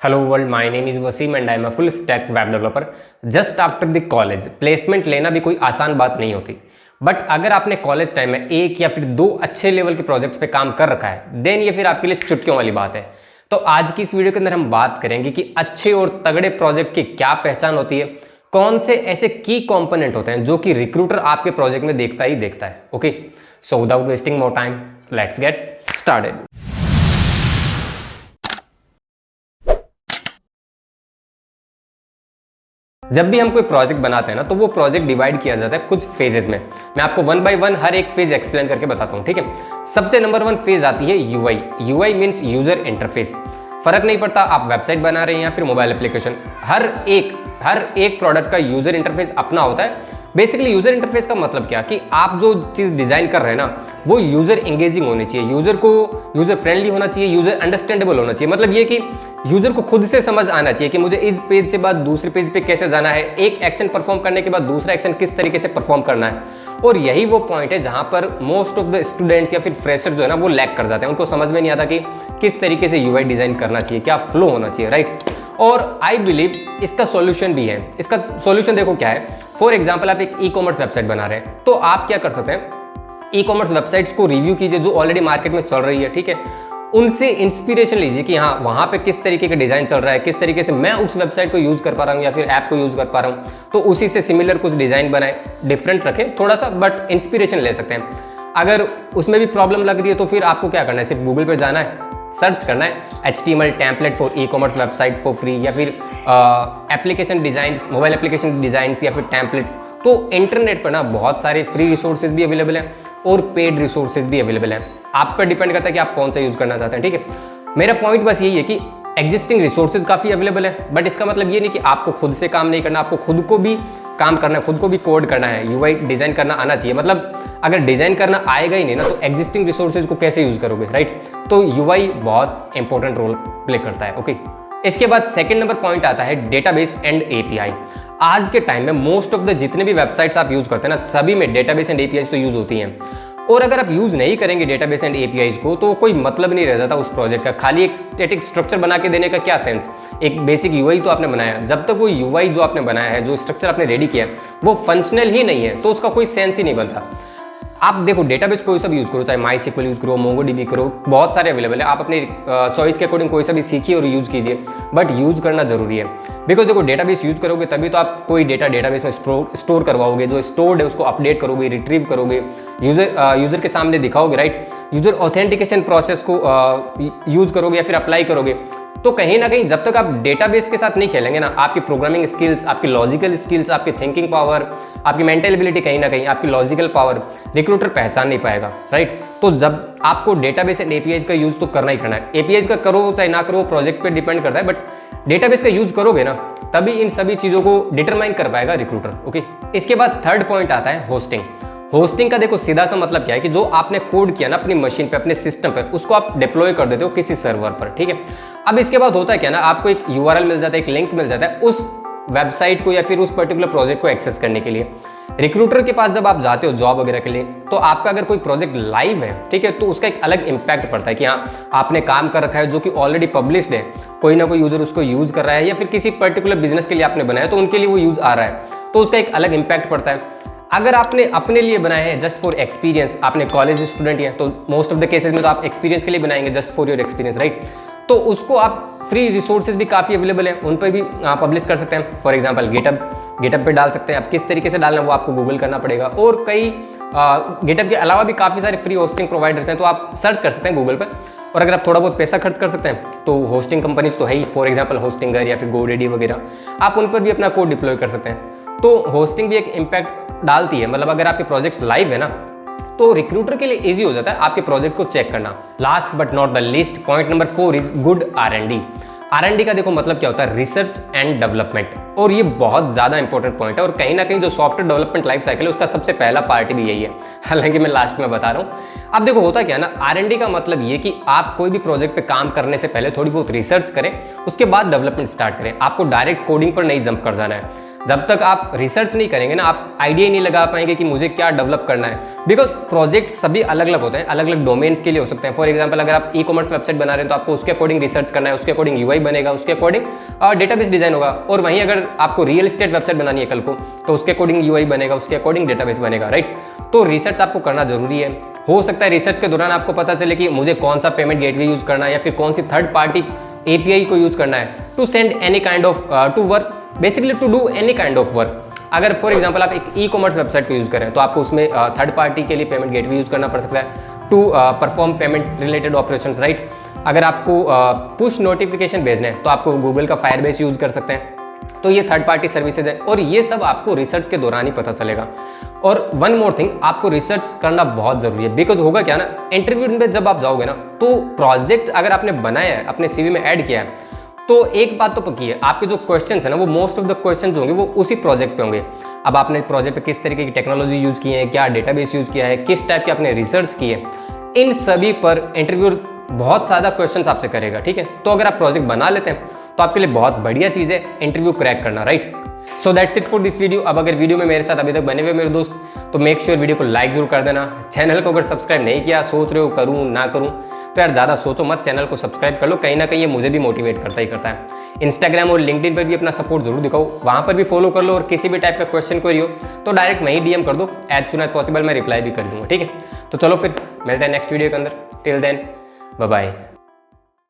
Hello world, my name is Wasim and I am a full stack web developer. Just after the college, placement लेना भी कोई आसान बात नहीं होती. बट अगर आपने कॉलेज टाइम में एक या फिर दो अच्छे लेवल के प्रोजेक्ट्स पे काम कर रखा है, देन ये फिर आपके लिए चुटकियों वाली बात है. तो आज की इस वीडियो के अंदर हम बात करेंगे कि अच्छे और तगड़े प्रोजेक्ट की क्या पहचान होती है, कौन से ऐसे की कंपोनेंट होते हैं जो कि रिक्रूटर आपके प्रोजेक्ट में देखता ही देखता है. Okay, so without wasting more time, let's get started. जब भी हम कोई प्रोजेक्ट बनाते हैं ना, तो वो प्रोजेक्ट डिवाइड किया जाता है कुछ फेजेस में. मैं आपको वन बाय वन हर एक फेज एक्सप्लेन करके बताता हूँ, ठीक है. सबसे नंबर वन फेज आती है UI. UI means user interface. फर्क नहीं पड़ता आप वेबसाइट बना रहे हैं या फिर मोबाइल एप्लीकेशन, हर एक प्रोडक्ट का यूजर इंटरफेस अपना होता है. बेसिकली यूजर इंटरफेस का मतलब क्या कि आप जो चीज़ डिजाइन कर रहे हैं ना, वो यूजर एंगेजिंग होनी चाहिए, यूजर फ्रेंडली होना चाहिए, यूजर अंडरस्टैंडेबल होना चाहिए. मतलब ये कि यूजर को खुद से समझ आना चाहिए कि मुझे इस पेज से बाद दूसरे पेज पे कैसे जाना है, एक एक्शन परफॉर्म करने के बाद दूसरा एक्शन किस तरीके से परफॉर्म करना है. और यही वो पॉइंट है जहां पर मोस्ट ऑफ द स्टूडेंट्स या फिर फ्रेशर जो है ना, वो लैक कर जाते हैं. उनको समझ में नहीं आता कि किस तरीके से यूआई डिजाइन करना चाहिए, क्या फ्लो होना चाहिए, राइट. और आई बिलीव इसका सॉल्यूशन भी है. इसका सॉल्यूशन देखो क्या है. फॉर एग्जांपल आप एक ई कॉमर्स वेबसाइट बना रहे हैं, तो आप क्या कर सकते हैं, ई कॉमर्स वेबसाइट्स को रिव्यू कीजिए जो ऑलरेडी मार्केट में चल रही है, ठीक है. उनसे इंस्पिरेशन लीजिए कि हाँ, वहाँ पे किस तरीके का डिजाइन चल रहा है, किस तरीके से मैं उस वेबसाइट को यूज कर पा रहा हूँ या फिर ऐप को यूज कर पा रहा हूँ, तो उसी से सिमिलर कुछ डिजाइन बनाए, डिफरेंट रखें थोड़ा सा, बट इंस्पिरेशन ले सकते हैं. अगर उसमें भी प्रॉब्लम लग रही है तो फिर आपको क्या करना है, सिर्फ गूगल पर जाना है, सर्च करना है HTML template for e commerce website for free, या फिर application designs, mobile application designs या फिर टेम्पलेट्स. तो इंटरनेट पर ना बहुत सारे फ्री रिसोर्सेज भी अवेलेबल हैं और पेड रिसोर्सेज भी अवेलेबल हैं. आप पर डिपेंड करता है कि आप कौन सा यूज करना चाहते हैं, ठीक है. मेरा पॉइंट बस यही है कि एग्जिस्टिंग रिसोर्सेज काफ़ी अवेलेबल है, बट इसका मतलब ये नहीं कि आपको खुद से काम नहीं करना, आपको खुद को भी काम करना है, खुद को भी कोड करना है, यूआई डिजाइन करना आना चाहिए. मतलब अगर डिजाइन करना आएगा ही नहीं ना, तो एग्जिस्टिंग रिसोर्सेज को कैसे यूज करोगे, राइट. तो यूआई बहुत इंपॉर्टेंट रोल प्ले करता है. ओके, इसके बाद सेकंड नंबर पॉइंट आता है डेटाबेस एंड एपीआई. आज के टाइम में मोस्ट ऑफ द जितने भी वेबसाइट्स आप यूज करते हैं ना, सभी में डेटाबेस एंड एपीआई तो यूज होती हैं. और अगर आप यूज नहीं करेंगे डेटाबेस एंड एपीआईज को, तो कोई मतलब नहीं रह जाता उस प्रोजेक्ट का. खाली एक स्टैटिक स्ट्रक्चर बना के देने का क्या सेंस. एक बेसिक यूआई तो आपने बनाया, जब तक वो यूआई जो आपने बनाया है, जो स्ट्रक्चर आपने रेडी किया है, वो फंक्शनल ही नहीं है, तो उसका कोई सेंस ही नहीं बनता. आप देखो डेटाबेस कोई सा भी यूज़ करो, चाहे MySQL यूज़ करो, MongoDB करो, बहुत सारे अवेलेबल है. आप अपनी चॉइस के अकॉर्डिंग कोई सा भी सीखिए और यूज़ कीजिए, बट यूज़ करना जरूरी है. बिकॉज देखो डेटाबेस यूज़ करोगे तभी तो आप कोई डेटाबेस में स्टोर करवाओगे, जो स्टोर्ड है उसको अपडेट करोगे, रिट्रीव करोगे, यूज़र के सामने दिखाओगे, राइट. यूज़र ऑथेंटिकेशन प्रोसेस को यूज़ करोगे या फिर अप्लाई करोगे. तो कहीं ना कहीं जब तक आप डेटाबेस के साथ नहीं खेलेंगे ना, आपकी प्रोग्रामिंग स्किल्स, आपकी लॉजिकल स्किल्स, आपकी थिंकिंग पावर, आपकी मेंटल एबिलिटी, कहीं ना कहीं आपकी लॉजिकल पावर रिक्रूटर पहचान नहीं पाएगा, राइट. तो जब आपको डेटाबेस एंड एपीआईज का यूज तो करना ही करना है. एपीआईज का करो चाहे ना करो, प्रोजेक्ट पे डिपेंड करता है, बट डेटाबेस का यूज करोगे ना, तभी इन सभी चीजों को डिटरमाइन कर पाएगा रिक्रूटर. ओके, इसके बाद थर्ड पॉइंट आता है होस्टिंग. होस्टिंग का देखो सीधा सा मतलब क्या है कि जो आपने कोड किया ना अपनी मशीन पे, अपने सिस्टम पर, उसको आप डिप्लॉय कर देते हो किसी सर्वर पर, ठीक है. अब इसके बाद होता है क्या ना, आपको एक यूआरएल मिल जाता है, एक लिंक मिल जाता है उस वेबसाइट को या फिर उस पर्टिकुलर प्रोजेक्ट को एक्सेस करने के लिए. रिक्रूटर के पास जब आप जाते हो जॉब वगैरह के लिए, तो आपका अगर कोई प्रोजेक्ट लाइव है, ठीक है, तो उसका एक अलग इंपैक्ट पड़ता है कि हाँ, आपने काम कर रखा है जो कि ऑलरेडी पब्लिश्ड है, कोई ना कोई यूजर उसको यूज कर रहा है, या फिर किसी पर्टिकुलर बिजनेस के लिए आपने बनाया तो उनके लिए वो यूज आ रहा है, तो उसका एक अलग इंपैक्ट पड़ता है. अगर आपने अपने लिए बनाया है जस्ट फॉर एक्सपीरियंस, आपने कॉलेज स्टूडेंट हैं, तो मोस्ट ऑफ द केसेस में तो आप एक्सपीरियंस के लिए बनाएंगे, just for your experience, right. तो उसको आप फ्री रिसोर्सेज भी काफ़ी अवेलेबल हैं, उन पर भी पब्लिश कर सकते हैं. फॉर एग्जांपल गिटअप पे डाल सकते हैं. अब किस तरीके से डालना है वो आपको गूगल करना पड़ेगा. और कई गिटअप के अलावा भी काफ़ी सारे फ्री होस्टिंग प्रोवाइडर्स हैं, तो आप सर्च कर सकते हैं गूगल पर. और अगर आप थोड़ा बहुत पैसा खर्च कर सकते हैं तो होस्टिंग कंपनीज तो है ही, फॉर एग्जाम्पल होस्टिंगर या फिर GoDaddy वगैरह, आप उन पर भी अपना कोड डिप्लॉय कर सकते हैं. तो होस्टिंग भी एक इम्पैक्ट डालती है. मतलब अगर आपके प्रोजेक्ट्स लाइव है ना, तो रिक्रूटर के लिए इजी हो जाता है आपके प्रोजेक्ट को चेक करना. Last but not the least, point number 4 is good R&D. R&D का देखो मतलब क्या होता है, रिसर्च एंड डेवलपमेंट. और ये बहुत ज़्यादा इंपॉर्टेंट पॉइंट है, और कहीं ना कहीं जो सॉफ्टवेयर डेवलपमेंट लाइफ साइकिल है उसका सबसे पहला पार्ट भी यही है. हालांकि मैं लास्ट में बता रहा हूँ. अब देखो होता क्या है ना, R&D का मतलब ये कि आप कोई भी प्रोजेक्ट पे काम करने से पहले थोड़ी बहुत रिसर्च करें, उसके बाद डेवलपमेंट स्टार्ट करें. आपको डायरेक्ट कोडिंग पर नहीं जंप कर जाना है. जब तक आप रिसर्च नहीं करेंगे ना, आप आइडिया नहीं लगा पाएंगे कि मुझे क्या डेवलप करना है। बिकॉज प्रोजेक्ट सभी अलग अलग होते हैं, अलग अलग डोमेन्स के लिए हो सकते हैं। फॉर एग्जाम्पल अगर आप ई-कॉमर्स वेबसाइट बना रहे हैं तो आपको उसके अकॉर्डिंग रिसर्च करना है, उसके अकॉर्डिंग यूआई बनेगा, उसके अकॉर्डिंग डेटाबेस डिजाइन होगा। और वहीं अगर आपको रियल एस्टेट वेबसाइट बनानी है कल को, तो उसके अकॉर्डिंग यूआई बनेगा, उसके अकॉर्डिंग डेटाबेस बनेगा, राइट। तो रिसर्च आपको करना जरूरी है। हो सकता है रिसर्च के दौरान आपको पता चले कि मुझे कौन सा पेमेंट गेटवे यूज करना है या फिर कौन सी थर्ड पार्टी एपीआई को यूज करना है to send any kind of to work, basically to do any kind of work. अगर फॉर एग्जांपल आप एक ई-कॉमर्स वेबसाइट को यूज करें तो आपको उसमें थर्ड पार्टी के लिए पेमेंट गेटवे यूज करना पड़ सकता है to perform payment related operations, right. अगर आपको पुश नोटिफिकेशन भेजना है तो आपको गूगल का फायरबेस यूज कर सकते हैं। तो ये थर्ड पार्टी सर्विसेज है और ये सब आपको रिसर्च के दौरान ही पता चलेगा। और वन मोर थिंग, आपको रिसर्च करना बहुत जरूरी है। बिकॉज होगा क्या ना, इंटरव्यू में जब आप जाओगे ना, तो प्रोजेक्ट अगर आपने बनाया है, अपने सीवी में ऐड किया है, तो एक बात तो पक्की है, आपके जो क्वेश्चंस है ना, वो मोस्ट ऑफ द क्वेश्चंस होंगे वो उसी प्रोजेक्ट पे होंगे। अब आपने प्रोजेक्ट पे किस तरीके की टेक्नोलॉजी यूज की है, क्या डेटाबेस यूज किया है, किस टाइप के आपने रिसर्च की है, इन सभी पर इंटरव्यू बहुत ज़्यादा क्वेश्चंस आपसे करेगा, ठीक है। तो अगर आप प्रोजेक्ट बना लेते हैं तो आपके लिए बहुत बढ़िया चीज़ है इंटरव्यू क्रैक करना, right. So that's it for this video. अब अगर वीडियो में मेरे साथ अभी तक बने हुए मेरे दोस्त, तो मेक श्योर वीडियो को लाइक जरूर कर देना। चैनल को अगर सब्सक्राइब नहीं किया, सोच रहे हो करूँ ना करूँ, तो यार ज़्यादा सोचो मत, चैनल को सब्सक्राइब कर लो। कहीं ना कहीं ये मुझे भी मोटिवेट करता ही करता है। इंस्टाग्राम और लिंक्डइन पर भी अपना सपोर्ट जरूर दिखाओ, वहाँ पर भी फॉलो कर लो। और किसी भी टाइप का क्वेश्चन क्वेरी हो तो डायरेक्ट वहीं डीएम कर दो, एज सुन एज पॉसिबल मैं रिप्लाई भी कर दूँगा, ठीक है। तो चलो फिर मिलते हैं नेक्स्ट वीडियो के अंदर। Till then bye bye.